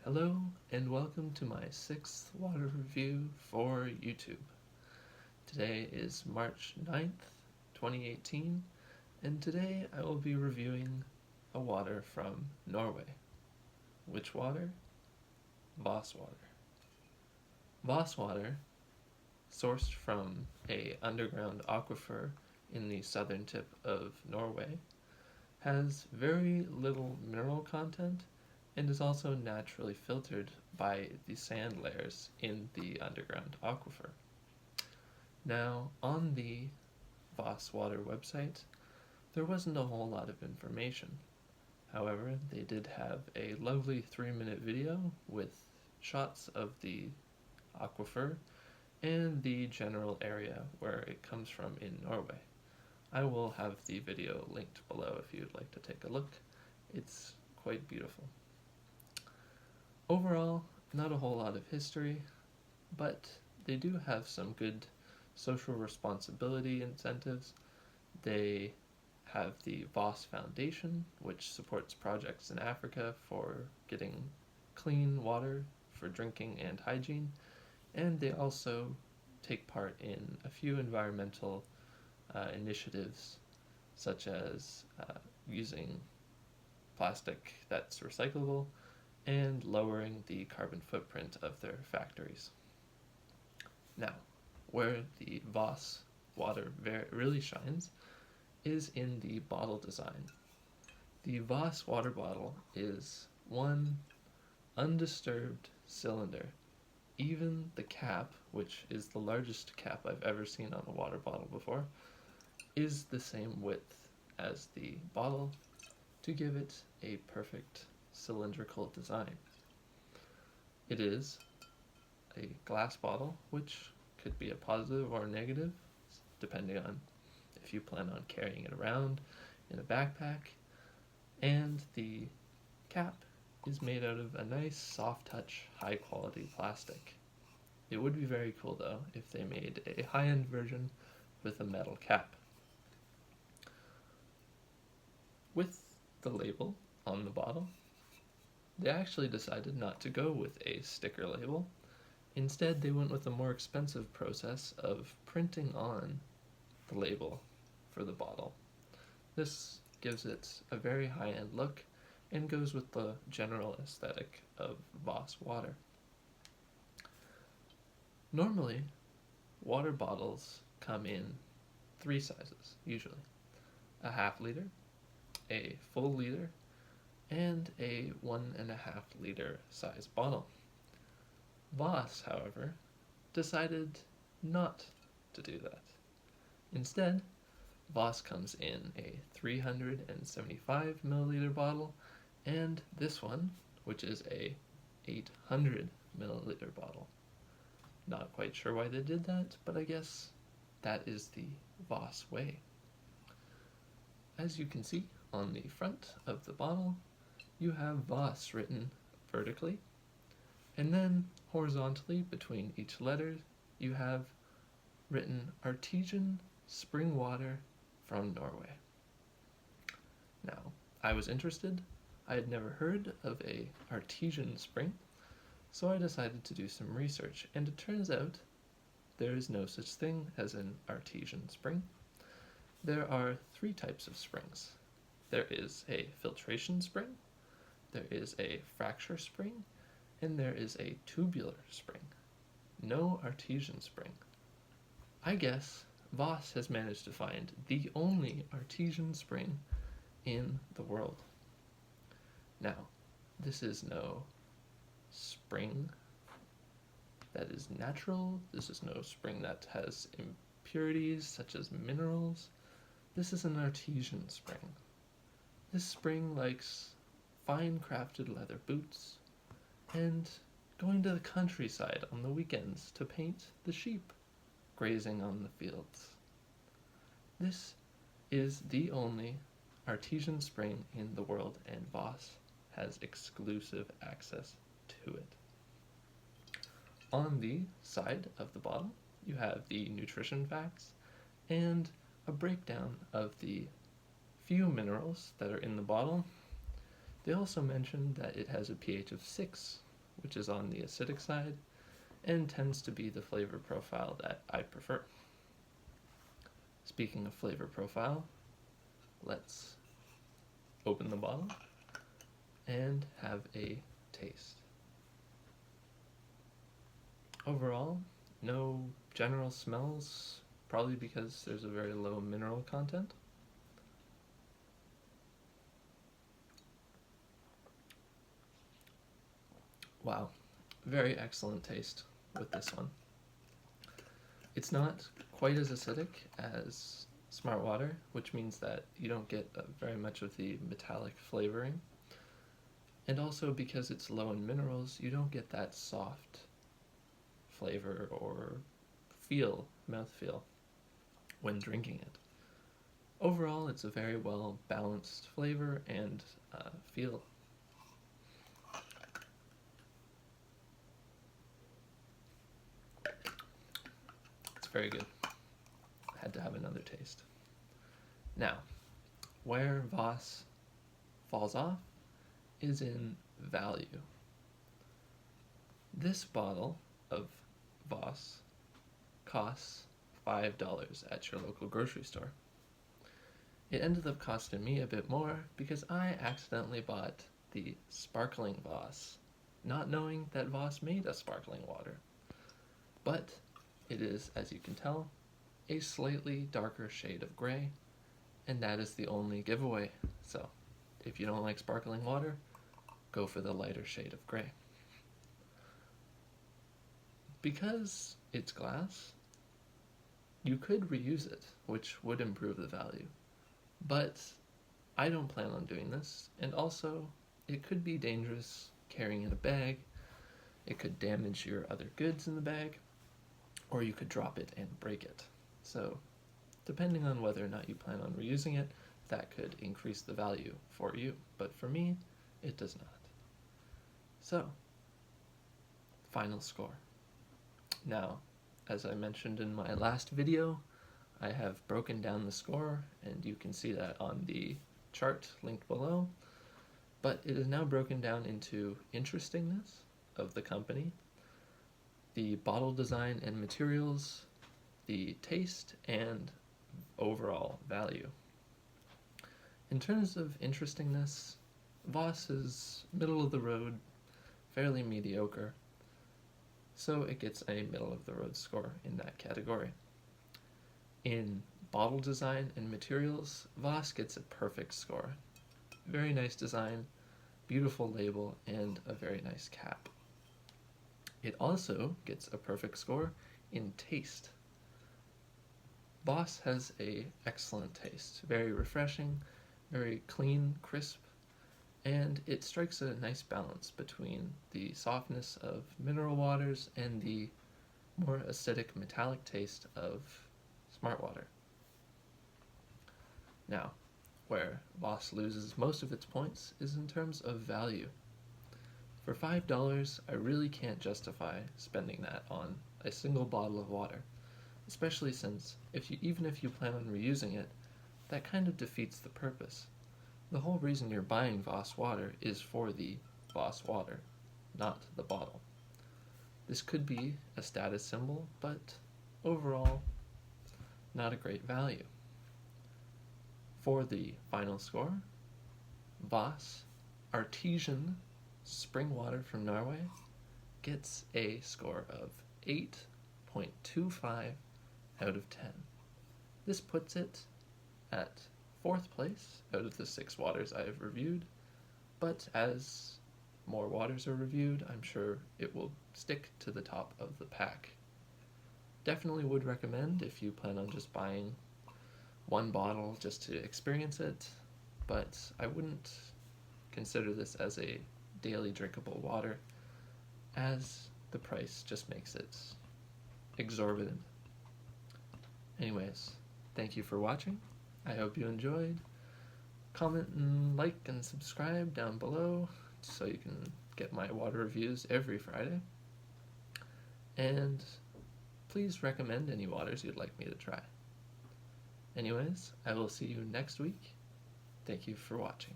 Hello and welcome to my 6th water review for YouTube. Today is March 9th, 2018, and today I will be reviewing a water from Norway. Which water? Voss water. Voss water, sourced from a underground aquifer in the southern tip of Norway, has very little mineral content and is also naturally filtered by the sand layers in the underground aquifer. Now, on the Voss Water website, there wasn't a whole lot of information. However, they did have a lovely 3-minute video with shots of the aquifer and the general area where it comes from in Norway. I will have the video linked below if you'd like to take a look. It's quite beautiful. Overall, not a whole lot of history, but they do have some good social responsibility incentives. They have the Voss Foundation, which supports projects in Africa for getting clean water for drinking and hygiene, and they also take part in a few environmental initiatives, such as using plastic that's recyclable and lowering the carbon footprint of their factories. Now, where the Voss water really shines is in the bottle design. The Voss water bottle is one undisturbed cylinder. Even the cap, which is the largest cap I've ever seen on a water bottle before, is the same width as the bottle to give it a perfect cylindrical design. It is a glass bottle, which could be a positive or a negative, depending on if you plan on carrying it around in a backpack, and the cap is made out of a nice soft touch high quality plastic. It would be very cool though if they made a high-end version with a metal cap. With the label on the bottle, they actually decided not to go with a sticker label. Instead, they went with a more expensive process of printing on the label for the bottle. This gives it a very high-end look and goes with the general aesthetic of Voss water. Normally, water bottles come in 3 sizes, usually. A half liter, a full liter, and a 1.5 liter size bottle. Voss, however, decided not to do that. Instead, Voss comes in a 375 milliliter bottle, and this one, which is a 800 milliliter bottle. Not quite sure why they did that, but I guess that is the Voss way. As you can see on the front of the bottle, you have Voss written vertically, and then horizontally between each letter you have written Artesian Spring Water from Norway. Now, I was interested. I had never heard of a artesian spring, so I decided to do some research, and it turns out there is no such thing as an artesian spring. There are 3 types of springs. There is a filtration spring, there is a fracture spring, and there is a tubular spring. No artesian spring. I guess Voss has managed to find the only artesian spring in the world. Now, this is no spring that is natural. This is no spring that has impurities such as minerals. This is an artesian spring. This spring likes fine crafted leather boots and going to the countryside on the weekends to paint the sheep grazing on the fields. This is the only artesian spring in the world, and Voss has exclusive access to it. On the side of the bottle, you have the nutrition facts and a breakdown of the few minerals that are in the bottle. They also mention that it has a pH of 6, which is on the acidic side, and tends to be the flavor profile that I prefer. Speaking of flavor profile, let's open the bottle and have a taste. Overall, no general smells, probably because there's a very low mineral content. Wow, very excellent taste with this one. It's not quite as acidic as Smart Water, which means that you don't get very much of the metallic flavoring. And also because it's low in minerals, you don't get that soft flavor or mouthfeel, when drinking it. Overall, it's a very well balanced flavor and feel. It's very good. Had to have another taste. Now, where Voss falls off is in value. This bottle of Voss costs $5 at your local grocery store. It ended up costing me a bit more because I accidentally bought the sparkling Voss, not knowing that Voss made a sparkling water. But it is, as you can tell, a slightly darker shade of gray, and that is the only giveaway. So, if you don't like sparkling water, go for the lighter shade of gray. Because it's glass, you could reuse it, which would improve the value. But I don't plan on doing this, and also it could be dangerous carrying in a bag. It could damage your other goods in the bag, or you could drop it and break it. So, depending on whether or not you plan on reusing it, that could increase the value for you. But for me, it does not. So, final score. Now, as I mentioned in my last video, I have broken down the score, and you can see that on the chart linked below. But it is now broken down into interestingness of the company, the bottle design and materials, the taste, and overall value. In terms of interestingness, Voss is middle of the road, fairly mediocre, so it gets a middle of the road score in that category. In bottle design and materials, Voss gets a perfect score. Very nice design, beautiful label, and a very nice cap. It also gets a perfect score in taste. Voss has an excellent taste, very refreshing, very clean, crisp, and it strikes a nice balance between the softness of mineral waters and the more acidic metallic taste of Smart Water. Now, where Voss loses most of its points is in terms of value. For $5, I really can't justify spending that on a single bottle of water, especially since even if you plan on reusing it, that kind of defeats the purpose. The whole reason you're buying Voss water is for the Voss water, not the bottle. This could be a status symbol, but overall, not a great value. For the final score, Voss Artesian Spring Water from Norway gets a score of 8.25 out of 10. This puts it at 4th place out of the 6 waters I have reviewed, but as more waters are reviewed, I'm sure it will stick to the top of the pack. Definitely would recommend if you plan on just buying one bottle just to experience it, but I wouldn't consider this as a daily drinkable water, as the price just makes it exorbitant. Anyways, thank you for watching. I hope you enjoyed. Comment and like and subscribe down below so you can get my water reviews every Friday. And please recommend any waters you'd like me to try. Anyways, I will see you next week. Thank you for watching.